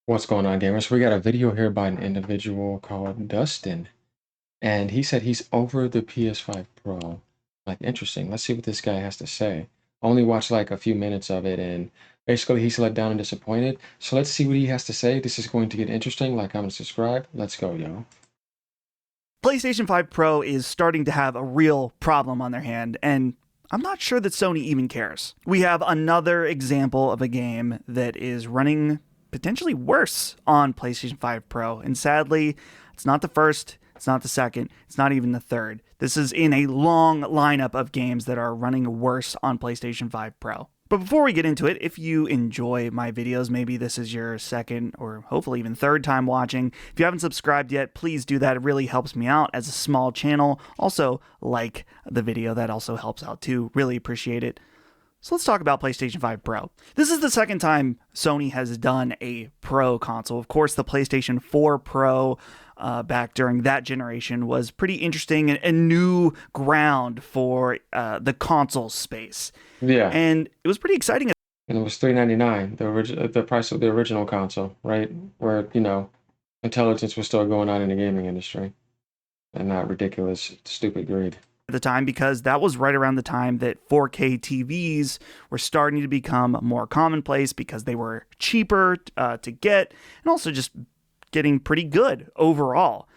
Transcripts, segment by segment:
What's going on, gamers? We got a video here by an individual called Dustin, and he said he's over the PS5 Pro. Like, interesting. Let's see what this guy has to say. Only watched like a few minutes of it, and basically he's let down and disappointed. So let's see what he has to say. This is going to get interesting. Like, comment, subscribe. Let's go, yo. PlayStation 5 Pro is starting to have a real problem on their hand, and I'm not sure that Sony even cares. We have another example of a game that is running potentially worse on PlayStation 5 Pro, and sadly, it's not the first, it's not the second, it's not even the third. This is in a long lineup of games that are running worse on PlayStation 5 Pro. But before we get into it, if you enjoy my videos, maybe this is your second or hopefully even third time watching, if you haven't subscribed yet, please do that. It really helps me out as a small channel. Also, like the video. That also helps out too. Really appreciate it. So let's talk about PlayStation 5 Pro. This is the second time Sony has done a Pro console. Of course, the PlayStation 4 Pro back during that generation was pretty interesting and new ground for the console space. Yeah, And it was pretty exciting. and it was $399, the price of the original console, right? Where, intelligence was still going on in the gaming industry, and not ridiculous, stupid greed. At the time, because that was right around the time that 4K TVs were starting to become more commonplace because they were cheaper to get and also just getting pretty good overall.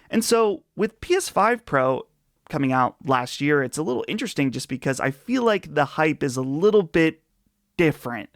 And so with PS5 Pro coming out last year, it's a little interesting just because I feel like the hype is a little bit different.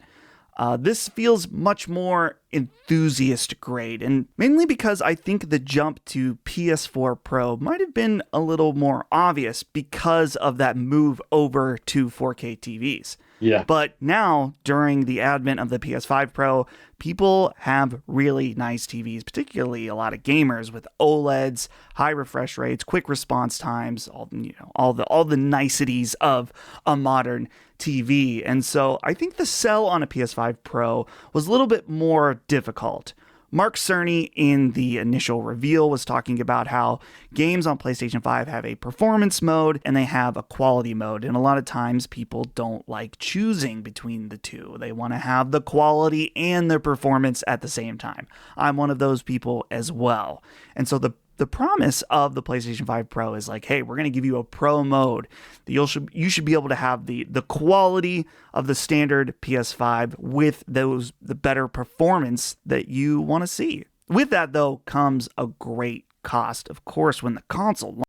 This feels much more enthusiast grade, and mainly because I think the jump to PS4 Pro might have been a little more obvious because of that move over to 4K TVs. Yeah. But now, during the advent of the PS5 Pro, people have really nice TVs, particularly a lot of gamers with OLEDs, high refresh rates, quick response times, all the niceties of a modern TV. And so I think the sell on a PS5 Pro was a little bit more difficult. Mark Cerny in the initial reveal was talking about how games on PlayStation 5 have a performance mode and they have a quality mode. And a lot of times people don't like choosing between the two. They want to have the quality and the performance at the same time. I'm one of those people as well. And so the promise of the PlayStation 5 Pro is like, hey, we're going to give you a pro mode that you should be able to have the quality of the standard PS5 with the better performance that you want to see. With that, though, comes a great cost. Of course, when the console.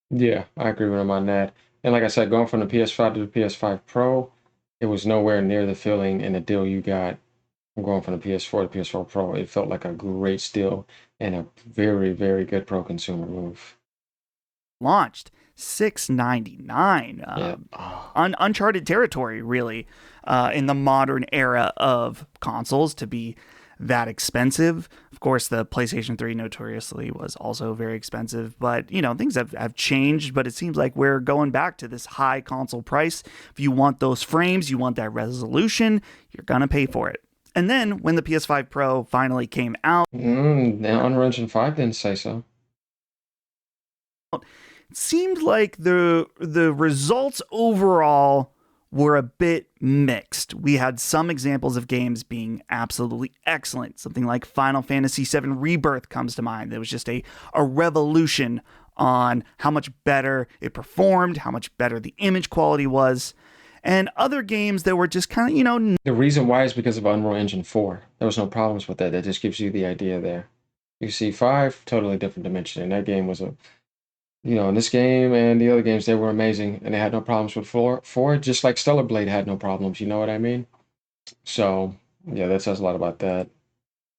Yeah, I agree with him on that. And like I said, going from the PS5 to the PS5 Pro, it was nowhere near the feeling and the deal you got from going from the PS4 to PS4 Pro. It felt like a great steal and a very, very good pro consumer move. Launched $699, Yeah. Oh, uncharted territory, really, in the modern era of consoles to be that expensive. Of course, the PlayStation 3 notoriously was also very expensive, but things have changed. But it seems like we're going back to this high console price. If you want those frames, you want that resolution, you're gonna pay for it. And then when the PS5 Pro finally came out, the Unreal Engine 5 didn't say so. it seemed like the results overall were a bit mixed. We had some examples of games being absolutely excellent. Something like Final Fantasy VII Rebirth comes to mind. There was just a revolution on how much better it performed, how much better the image quality was. And other games that were just kind of, The reason why is because of Unreal Engine 4. There was no problems with that. That just gives you the idea there. You see 5, totally different dimension. And that game was in this game and the other games, they were amazing. And they had no problems with 4, just like Stellar Blade had no problems. You know what I mean? So, yeah, that says a lot about that.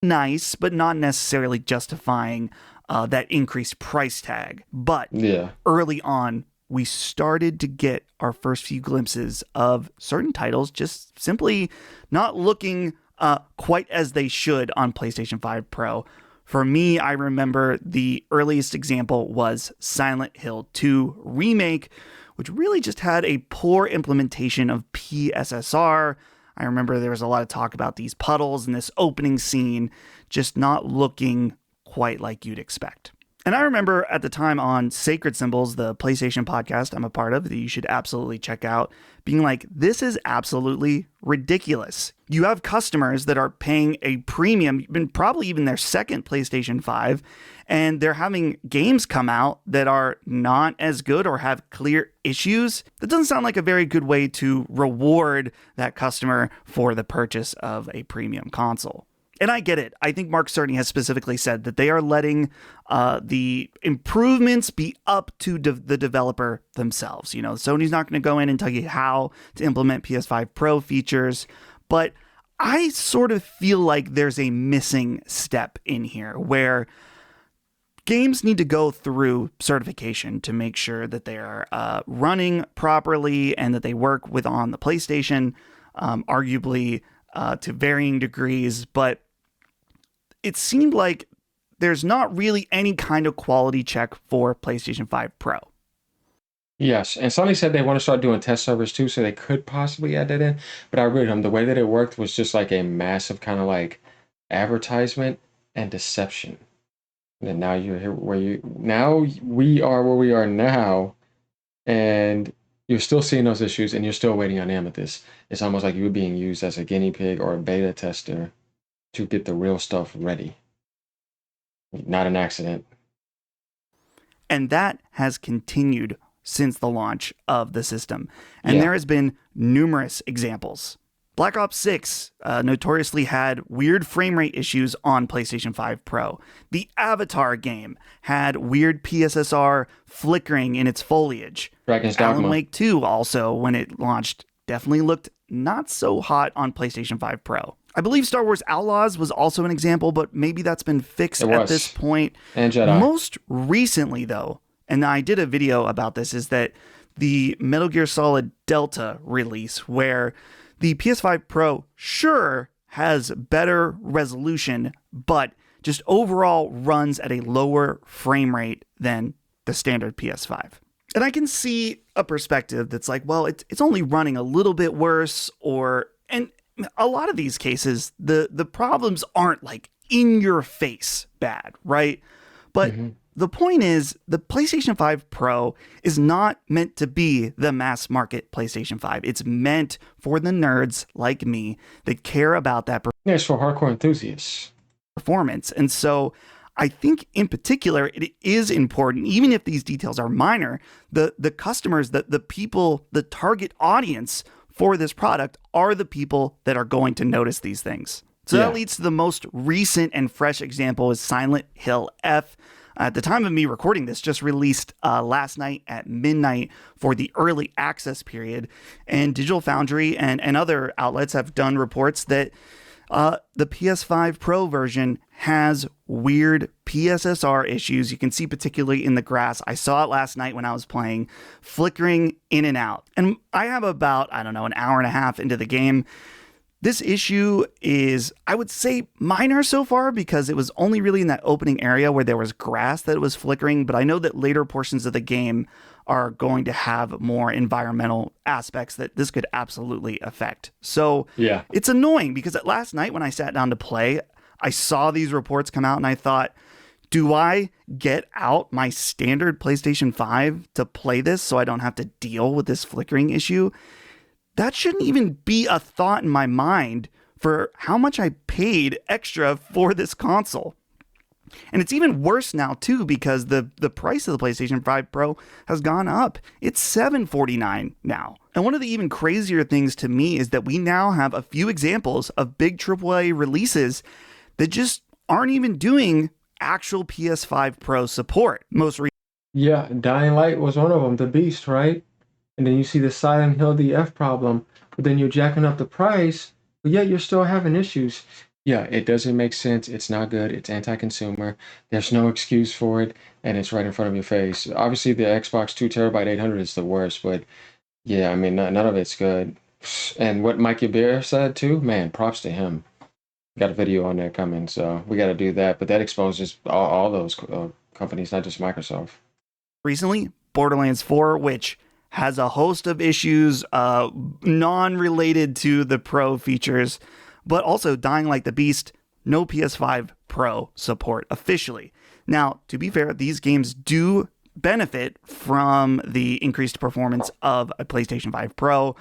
nice, but not necessarily justifying that increased price tag. But Yeah. early on, we started to get our first few glimpses of certain titles just simply not looking quite as they should on PlayStation 5 Pro. For me, I remember the earliest example was Silent Hill 2 Remake, which really just had a poor implementation of PSSR. I remember there was a lot of talk about these puddles in this opening scene just not looking quite like you'd expect. And I remember at the time on Sacred Symbols, the PlayStation podcast I'm a part of, that you should absolutely check out, being like, this is absolutely ridiculous. You have customers that are paying a premium, probably even their second PlayStation 5, and they're having games come out that are not as good or have clear issues. That doesn't sound like a very good way to reward that customer for the purchase of a premium console. And I get it. I think Mark Cerny has specifically said that they are letting the improvements be up to the developer themselves. You know, Sony's not going to go in and tell you how to implement PS5 Pro features, but I sort of feel like there's a missing step in here where games need to go through certification to make sure that they are running properly and that they work on the PlayStation, arguably to varying degrees, but it seemed like there's not really any kind of quality check for PlayStation 5 Pro. Yes, and Sony said they want to start doing test servers too, so they could possibly add that in. But I read them. The way that it worked was just like a massive kind of like advertisement and deception. And now you're here now we are where we are now, and you're still seeing those issues, and you're still waiting on Amethyst. It's almost like you were being used as a guinea pig or a beta tester to get the real stuff ready. Not an accident. And that has continued since the launch of the system. And Yeah. there has been numerous examples. Black Ops 6 notoriously had weird frame rate issues on PlayStation 5 Pro. The Avatar game had weird PSSR flickering in its foliage. Dragon's Alan Dogma. Wake 2 also, when it launched, definitely looked not so hot on PlayStation 5 Pro. I believe Star Wars Outlaws was also an example, but maybe that's been fixed It at was. this point. And Jedi. Most recently, though, and I did a video about this, is that the Metal Gear Solid Delta release, where the PS5 Pro sure has better resolution, but just overall runs at a lower frame rate than the standard PS5. And I can see a perspective that's like, well, it's only running a little bit worse, and a lot of these cases, the problems aren't like in your face bad, right? But the point is, the PlayStation 5 Pro is not meant to be the mass market PlayStation 5. It's meant for the nerds like me that care about that Yeah, it's for hardcore enthusiasts. performance. And so I think in particular, it is important, even if these details are minor, the customers, the people, the target audience for this product are the people that are going to notice these things. So that leads to the most recent and fresh example is Silent Hill F. At the time of me recording this, just released last night at midnight for the early access period. And Digital Foundry and other outlets have done reports that the PS5 Pro version has weird PSSR issues. You can see particularly in the grass. I saw it last night when I was playing, flickering in and out. And I have about, an hour and a half into the game. This issue is, I would say, minor so far because it was only really in that opening area where there was grass that it was flickering. But I know that later portions of the game are going to have more environmental aspects that this could absolutely affect. So it's annoying because last night when I sat down to play, I saw these reports come out and I thought, do I get out my standard PlayStation 5 to play this so I don't have to deal with this flickering issue? That shouldn't even be a thought in my mind for how much I paid extra for this console. And it's even worse now, too, because the price of the PlayStation 5 Pro has gone up. It's $749 now. And one of the even crazier things to me is that we now have a few examples of big AAA releases that just aren't even doing actual PS5 Pro support. Yeah, Dying Light was one of them, the Beast, right? And then you see the Silent Hill DF problem, but then you're jacking up the price, but yet you're still having issues. Yeah, it doesn't make sense. It's not good. It's anti-consumer. There's no excuse for it, and it's right in front of your face. Obviously, the Xbox 2 terabyte 800 is the worst, but yeah, I mean, none of it's good. And what Mikey Bear said too, man, props to him. Got a video on that coming, so we got to do that. But that exposes all those companies, not just Microsoft. Recently, Borderlands 4, which has a host of issues non-related to the Pro features, but also Dying Like the Beast, no PS5 Pro support officially. Now, to be fair, these games do benefit from the increased performance of a PlayStation 5 Pro,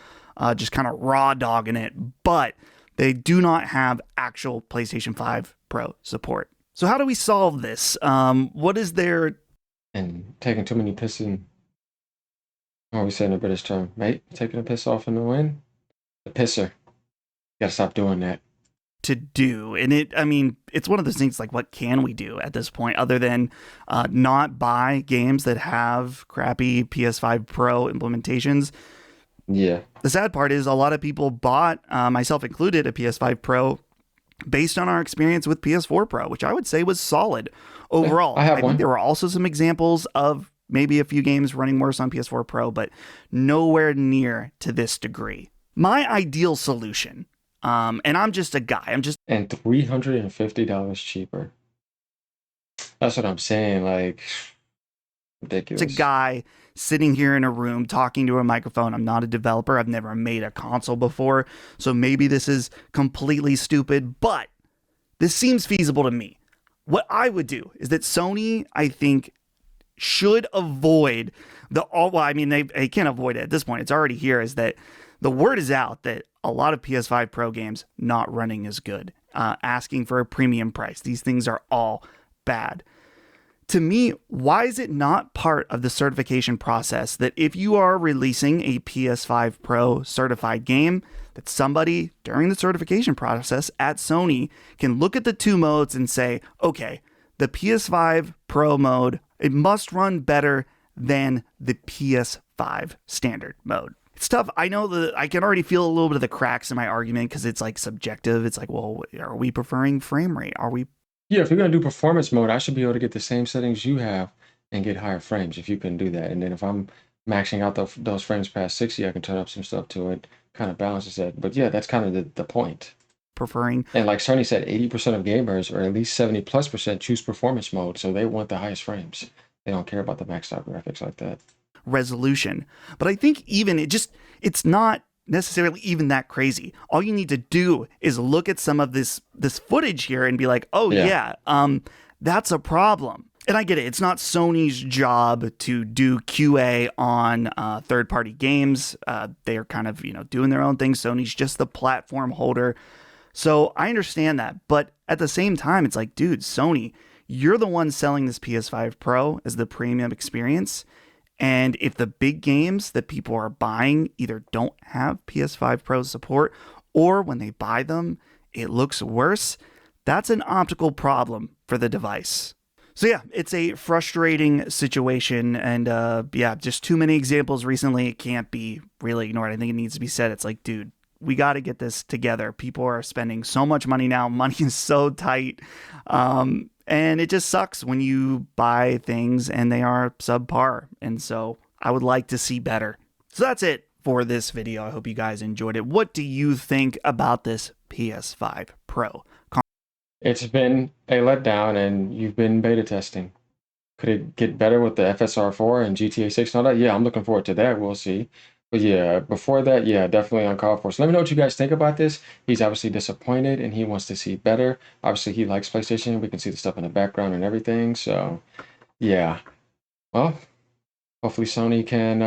just kind of raw dogging it, but they do not have actual PlayStation 5 Pro support. So, how do we solve this? What is there? And taking too many piss in, what we say in the British term, mate, taking a piss off in the wind? The pisser. Gotta stop doing that. To do, and I mean, it's one of those things like, what can we do at this point other than not buy games that have crappy PS5 Pro implementations? Yeah. The sad part is a lot of people bought, myself included, a PS5 Pro based on our experience with PS4 Pro, which I would say was solid overall. I have think one. there were also some examples of maybe a few games running worse on PS4 Pro, but nowhere near to this degree. My ideal solution, and I'm just a guy, And $350 cheaper. That's what I'm saying. Like, it's a ridiculous. guy sitting here in a room talking to a microphone. I'm not a developer. I've never made a console before. So maybe this is completely stupid, but this seems feasible to me. What I would do is that Sony, I think, should avoid well, I mean, they can't avoid it at this point. It's already here, is that the word is out that a lot of PS5 Pro games not running as good, asking for a premium price. These things are all bad. To me, why is it not part of the certification process that if you are releasing a PS5 Pro certified game, that somebody during the certification process at Sony can look at the two modes and say, okay, the PS5 Pro mode, it must run better than the PS5 standard mode. It's tough. I know that I can already feel a little bit of the cracks in my argument because it's like subjective. It's like, well, are we preferring frame rate? Are we? Yeah, if you're gonna do performance mode, I should be able to get the same settings you have and get higher frames if you can do that. And then if I'm maxing out those frames past 60, I can turn up some stuff to it, kind of balances that. But yeah, that's kind of the point. Preferring. And like Sony said, 80% of gamers, or at least 70 plus percent, choose performance mode. So they want the highest frames. They don't care about the maxed out graphics like that. Resolution. But I think even it's not necessarily even that crazy. All you need to do is look at some of this footage here and be like, oh yeah, that's a problem. And I get it. It's not Sony's job to do QA on third-party games. They are kind of, doing their own thing. Sony's just the platform holder. So I understand that. But at the same time, it's like, dude, Sony, you're the one selling this PS5 Pro as the premium experience. And if the big games that people are buying either don't have PS5 Pro support, or when they buy them, it looks worse, that's an optical problem for the device. So yeah, it's a frustrating situation, and just too many examples recently. It can't be really ignored. I think it needs to be said. It's like, dude, we got to get this together. People are spending so much money now. Money is so tight. And it just sucks when you buy things and they are subpar. And so I would like to see better. So that's it for this video. I hope you guys enjoyed it. What do you think about this PS5 Pro? It's been a letdown, and you've been beta testing. Could it get better with the FSR4 and GTA 6 and all that? Yeah, I'm looking forward to that. We'll see. But yeah, before that, yeah, definitely uncalled for. So let me know what you guys think about this. He's obviously disappointed and he wants to see better. Obviously, he likes PlayStation. We can see the stuff in the background and everything. So yeah. Well, hopefully Sony can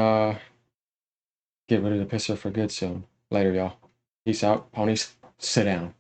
get rid of the pisser for good soon. Later, y'all. Peace out. Ponies, sit down.